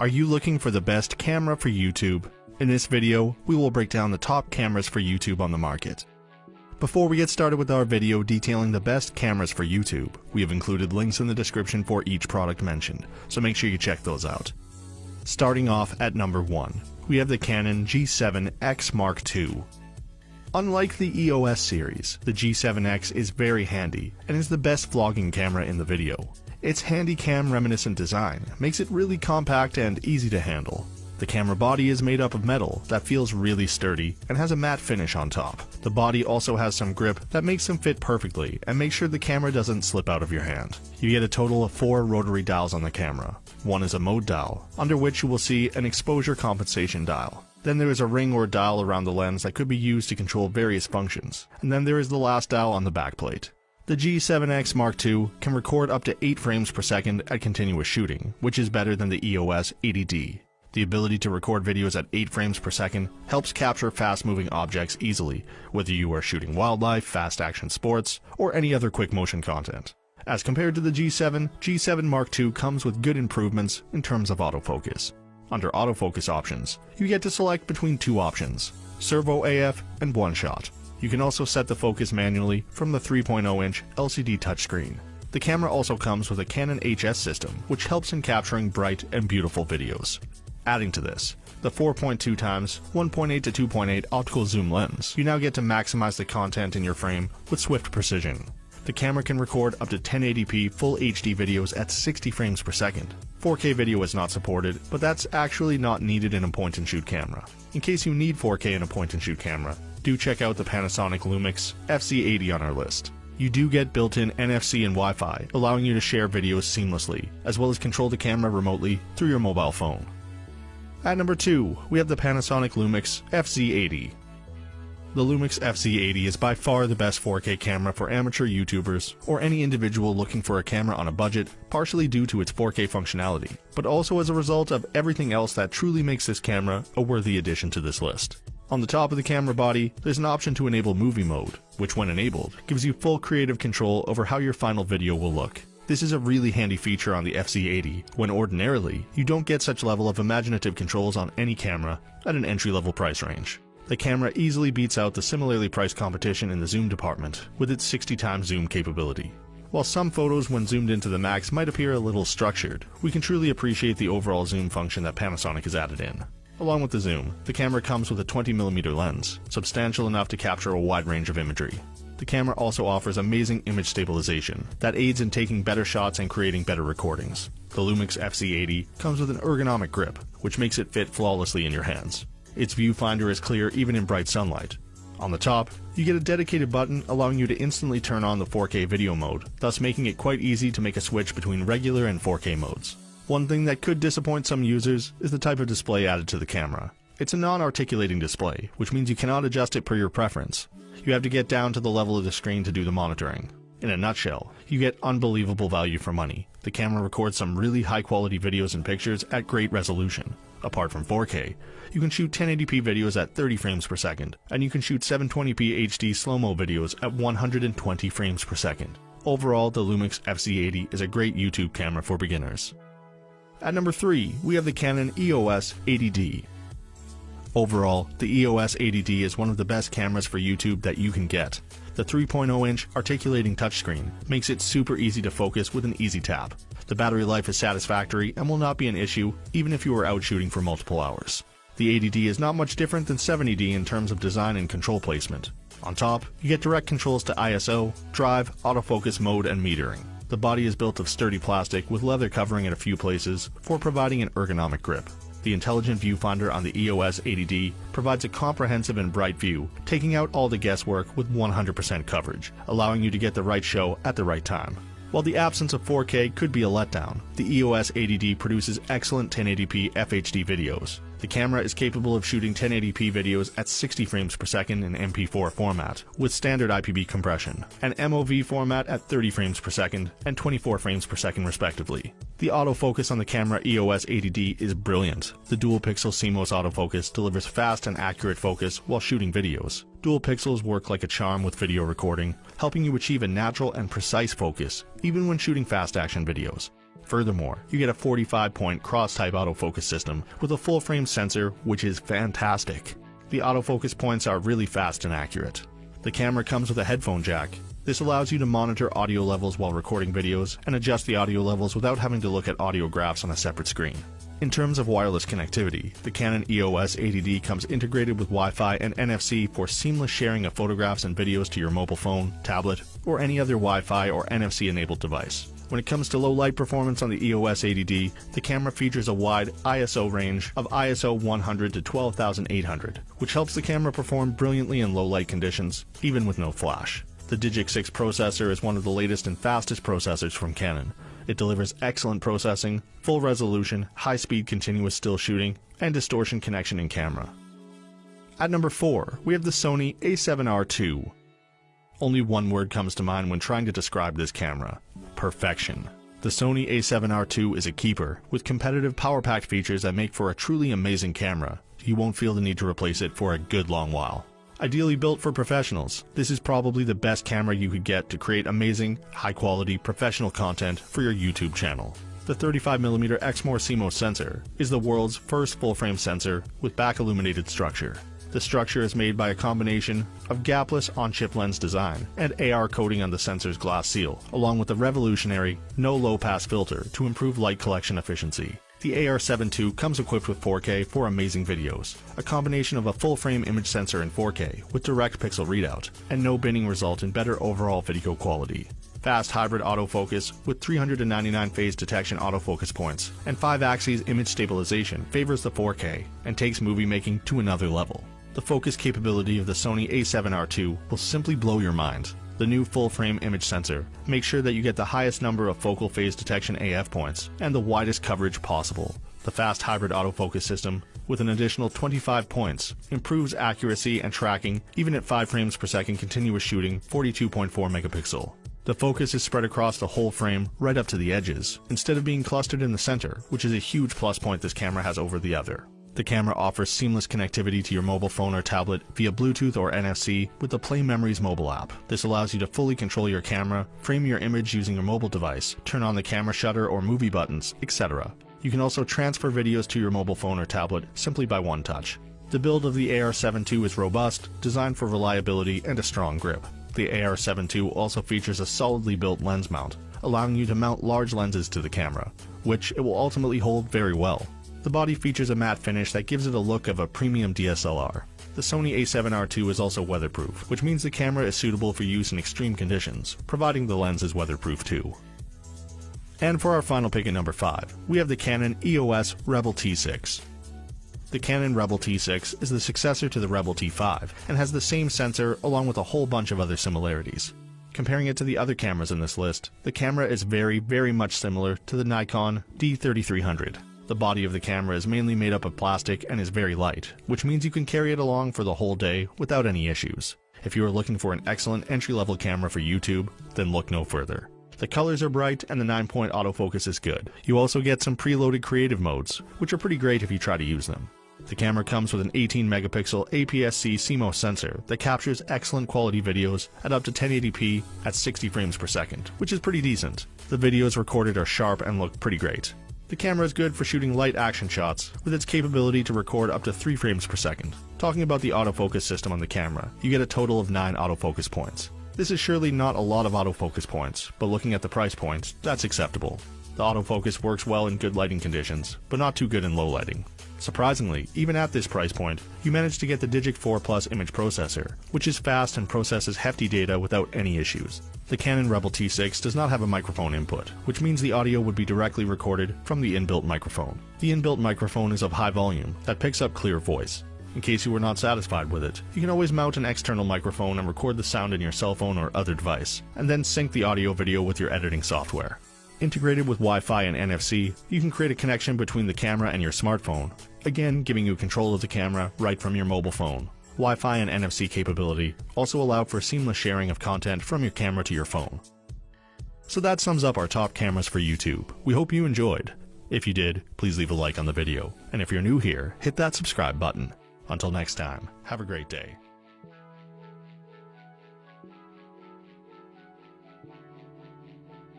Are you looking for the best camera for YouTube? In this video, we will break down the top cameras for YouTube on the market. Before we get started with our video detailing the best cameras for YouTube, we have included links in the description for each product mentioned, so make sure you check those out. Starting off at number 1, we have the Canon G7X Mark II. Unlike the EOS series, the G7X is very handy and is the best vlogging camera in the video. Its handy-cam reminiscent design makes it really compact and easy to handle. The camera body is made up of metal that feels really sturdy and has a matte finish on top. The body also has some grip that makes them fit perfectly and makes sure the camera doesn't slip out of your hand. You get a total of 4 rotary dials on the camera. One is a mode dial, under which you will see an exposure compensation dial. Then there is a ring or dial around the lens that could be used to control various functions. And then there is the last dial on the backplate. The G7X Mark II can record up to 8 frames per second at continuous shooting, which is better than the EOS 80D. The ability to record videos at 8 frames per second helps capture fast-moving objects easily, whether you are shooting wildlife, fast-action sports, or any other quick motion content. As compared to the G7 Mark II comes with good improvements in terms of autofocus. Under autofocus options, you get to select between 2 options, servo AF and one-shot. You can also set the focus manually from the 3.0-inch LCD touchscreen. The camera also comes with a Canon HS system, which helps in capturing bright and beautiful videos. Adding to this, the 4.2 times 1.8 to 2.8 optical zoom lens, you now get to maximize the content in your frame with swift precision. The camera can record up to 1080p full HD videos at 60 frames per second. 4K video is not supported, but that's actually not needed in a point-and-shoot camera. In case you need 4K in a point-and-shoot camera, do check out the Panasonic Lumix FC80 on our list. You do get built-in NFC and Wi-Fi, allowing you to share videos seamlessly, as well as control the camera remotely through your mobile phone. At number 2, we have the Panasonic Lumix FZ80. The Lumix FZ80 is by far the best 4K camera for amateur YouTubers or any individual looking for a camera on a budget, partially due to its 4K functionality, but also as a result of everything else that truly makes this camera a worthy addition to this list. On the top of the camera body, there's an option to enable movie mode, which when enabled, gives you full creative control over how your final video will look. This is a really handy feature on the FZ80, when ordinarily, you don't get such level of imaginative controls on any camera at an entry-level price range. The camera easily beats out the similarly priced competition in the zoom department, with its 60x zoom capability. While some photos when zoomed into the max might appear a little structured, we can truly appreciate the overall zoom function that Panasonic has added in. Along with the zoom, the camera comes with a 20mm lens, substantial enough to capture a wide range of imagery. The camera also offers amazing image stabilization that aids in taking better shots and creating better recordings. The Lumix FZ80 comes with an ergonomic grip, which makes it fit flawlessly in your hands. Its viewfinder is clear even in bright sunlight. On the top, you get a dedicated button allowing you to instantly turn on the 4K video mode, thus making it quite easy to make a switch between regular and 4K modes. One thing that could disappoint some users is the type of display added to the camera. It's a non-articulating display, which means you cannot adjust it per your preference. You have to get down to the level of the screen to do the monitoring. In a nutshell, you get unbelievable value for money. The camera records some really high-quality videos and pictures at great resolution. Apart from 4K, you can shoot 1080p videos at 30 frames per second, and you can shoot 720p HD slow-mo videos at 120 frames per second. Overall, the Lumix FZ80 is a great YouTube camera for beginners. At number 3, we have the Canon EOS 80D. Overall, the EOS 80D is one of the best cameras for YouTube that you can get. The 3.0-inch articulating touchscreen makes it super easy to focus with an easy tap. The battery life is satisfactory and will not be an issue even if you are out shooting for multiple hours. The 80D is not much different than 70D in terms of design and control placement. On top, you get direct controls to ISO, drive, autofocus mode, and metering. The body is built of sturdy plastic with leather covering in a few places for providing an ergonomic grip. The intelligent viewfinder on the EOS 80D provides a comprehensive and bright view, taking out all the guesswork with 100% coverage, allowing you to get the right show at the right time. While the absence of 4K could be a letdown, the EOS 80D produces excellent 1080p FHD videos. The camera is capable of shooting 1080p videos at 60 frames per second in MP4 format, with standard IPB compression, and MOV format at 30 frames per second and 24 frames per second respectively. The autofocus on the camera EOS 80D is brilliant. The dual-pixel CMOS autofocus delivers fast and accurate focus while shooting videos. Dual pixels work like a charm with video recording, helping you achieve a natural and precise focus, even when shooting fast-action videos. Furthermore, you get a 45-point cross-type autofocus system with a full-frame sensor, which is fantastic. The autofocus points are really fast and accurate. The camera comes with a headphone jack. This allows you to monitor audio levels while recording videos and adjust the audio levels without having to look at audio graphs on a separate screen. In terms of wireless connectivity, the Canon EOS 80D comes integrated with Wi-Fi and NFC for seamless sharing of photographs and videos to your mobile phone, tablet, or any other Wi-Fi or NFC-enabled device. When it comes to low light performance on the EOS 80D, the camera features a wide ISO range of ISO 100 to 12,800, which helps the camera perform brilliantly in low light conditions, even with no flash. The Digic 6 processor is one of the latest and fastest processors from Canon. It delivers excellent processing, full resolution, high-speed continuous still shooting, and distortion connection in camera. At number 4, we have the Sony a7R II. Only one word comes to mind when trying to describe this camera: perfection. The Sony a7R II is a keeper, with competitive power-packed features that make for a truly amazing camera. You won't feel the need to replace it for a good long while. Ideally built for professionals, this is probably the best camera you could get to create amazing, high-quality, professional content for your YouTube channel. The 35mm Exmor CMOS sensor is the world's first full-frame sensor with back-illuminated structure. The structure is made by a combination of gapless on-chip lens design and AR coating on the sensor's glass seal, along with a revolutionary, no low-pass filter to improve light collection efficiency. The AR7 II comes equipped with 4K for amazing videos, a combination of a full-frame image sensor in 4K with direct pixel readout, and no binning result in better overall video quality. Fast hybrid autofocus with 399 phase detection autofocus points and 5-axis image stabilization favors the 4K and takes movie making to another level. The focus capability of the Sony a7R II will simply blow your mind. The new full-frame image sensor makes sure that you get the highest number of focal phase detection AF points and the widest coverage possible. The fast hybrid autofocus system, with an additional 25 points, improves accuracy and tracking even at 5 frames per second continuous shooting 42.4 megapixel. The focus is spread across the whole frame right up to the edges, instead of being clustered in the center, which is a huge plus point this camera has over the other. The camera offers seamless connectivity to your mobile phone or tablet via Bluetooth or NFC with the Play Memories mobile app. This allows you to fully control your camera, frame your image using your mobile device, turn on the camera shutter or movie buttons, etc. You can also transfer videos to your mobile phone or tablet simply by one touch. The build of the AR7 II is robust, designed for reliability and a strong grip. The AR7 II also features a solidly built lens mount, allowing you to mount large lenses to the camera, which it will ultimately hold very well. The body features a matte finish that gives it a look of a premium DSLR. The Sony a7R II is also weatherproof, which means the camera is suitable for use in extreme conditions, providing the lens is weatherproof too. And for our final pick at number 5, we have the Canon EOS Rebel T6. The Canon Rebel T6 is the successor to the Rebel T5 and has the same sensor along with a whole bunch of other similarities. Comparing it to the other cameras in this list, the camera is very much similar to the Nikon D3300. The body of the camera is mainly made up of plastic and is very light, which means you can carry it along for the whole day without any issues. If you are looking for an excellent entry-level camera for YouTube, then look no further. The colors are bright and the 9-point autofocus is good. You also get some preloaded creative modes, which are pretty great if you try to use them. The camera comes with an 18-megapixel APS-C CMOS sensor that captures excellent quality videos at up to 1080p at 60 frames per second, which is pretty decent. The videos recorded are sharp and look pretty great. The camera is good for shooting light action shots, with its capability to record up to 3 frames per second. Talking about the autofocus system on the camera, you get a total of 9 autofocus points. This is surely not a lot of autofocus points, but looking at the price points, that's acceptable. The autofocus works well in good lighting conditions, but not too good in low lighting. Surprisingly, even at this price point, you manage to get the Digic 4 Plus image processor, which is fast and processes hefty data without any issues. The Canon Rebel T6 does not have a microphone input, which means the audio would be directly recorded from the inbuilt microphone. The inbuilt microphone is of high volume that picks up clear voice. In case you were not satisfied with it, you can always mount an external microphone and record the sound in your cell phone or other device, and then sync the audio-video with your editing software. Integrated with Wi-Fi and NFC, you can create a connection between the camera and your smartphone, again giving you control of the camera right from your mobile phone. Wi-Fi and NFC capability also allow for seamless sharing of content from your camera to your phone. So that sums up our top cameras for YouTube. We hope you enjoyed. If you did, please leave a like on the video, and if you're new here, hit that subscribe button. Until next time, have a great day.